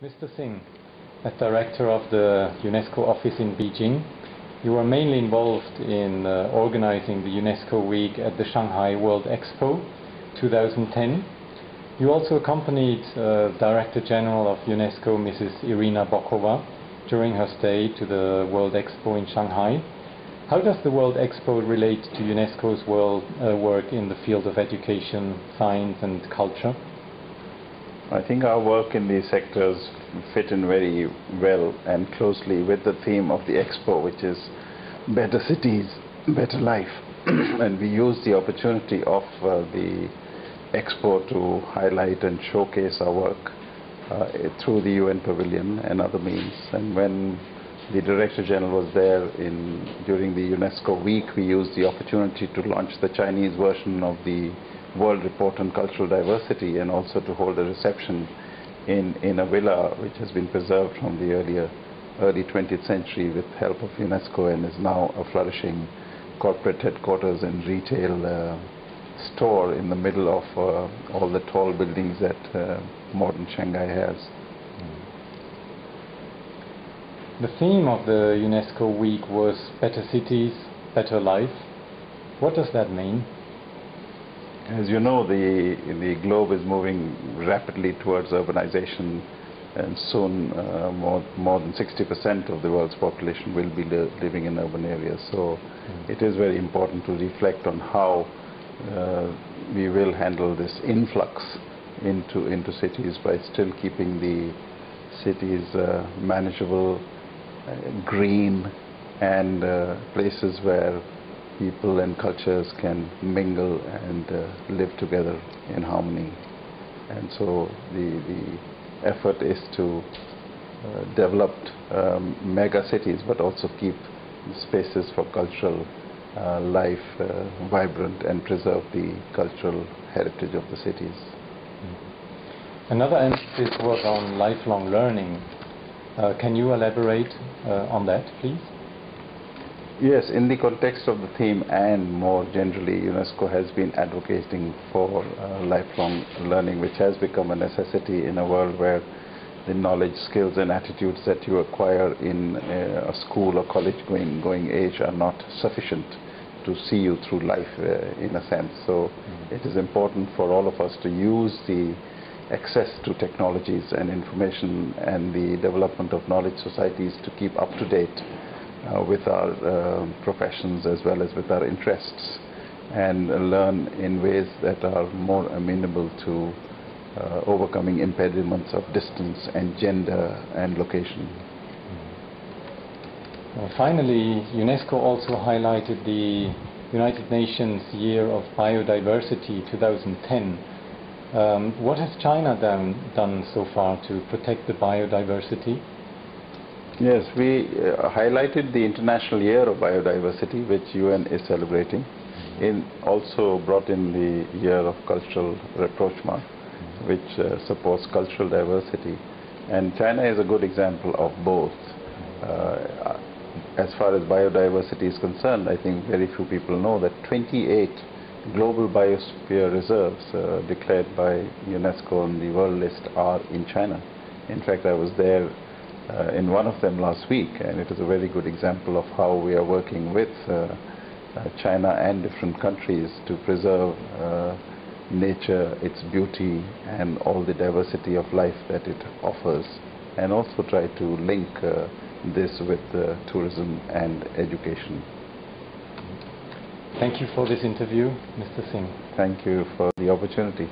Mr. Singh, as Director of the UNESCO office in Beijing, you were mainly involved in organizing the UNESCO Week at the Shanghai World Expo 2010. You also accompanied Director General of UNESCO, Mrs. Irina Bokova, during her stay to the World Expo in Shanghai. How does the World Expo relate to UNESCO's work in the field of education, science and culture? I think our work in these sectors fit in very well and closely with the theme of the Expo, which is better cities, better life. And we use the opportunity of the Expo to highlight and showcase our work through the UN Pavilion and other means. And when the Director General was there during the UNESCO Week, we used the opportunity to launch the Chinese version of the World Report on Cultural Diversity, and also to hold a reception in a villa which has been preserved from the early 20th century with help of UNESCO, and is now a flourishing corporate headquarters and retail store in the middle of all the tall buildings that modern Shanghai has. The theme of the UNESCO Week was Better Cities, Better Life. What does that mean? As you know, the globe is moving rapidly towards urbanization, and soon more than 60% of the world's population will be living in urban areas. So it is very important to reflect on how we will handle this influx into cities by still keeping the cities manageable, green, and places where people and cultures can mingle and live together in harmony. And so the effort is to develop mega cities, but also keep spaces for cultural life vibrant and preserve the cultural heritage of the cities. Another emphasis was on lifelong learning. Can you elaborate on that, please? Yes, in the context of the theme and more generally, UNESCO has been advocating for lifelong learning, which has become a necessity in a world where the knowledge, skills and attitudes that you acquire in a school or college going age are not sufficient to see you through life in a sense. So it is important for all of us to use the access to technologies and information and the development of knowledge societies to keep up to date with our professions as well as with our interests, and learn in ways that are more amenable to overcoming impediments of distance and gender and location. Finally, UNESCO also highlighted the United Nations Year of Biodiversity 2010. What has China done so far to protect the biodiversity? Yes, we highlighted the International Year of Biodiversity, which UN is celebrating. Also brought in the Year of Cultural Rapprochement, which supports cultural diversity. And China is a good example of both. As far as biodiversity is concerned, I think very few people know that 28 global biosphere reserves declared by UNESCO on the world list are in China. In fact, I was there in one of them last week, and it is a very good example of how we are working with China and different countries to preserve nature, its beauty, and all the diversity of life that it offers, and also try to link this with tourism and education. Thank you for this interview, Mr. Singh. Thank you for the opportunity.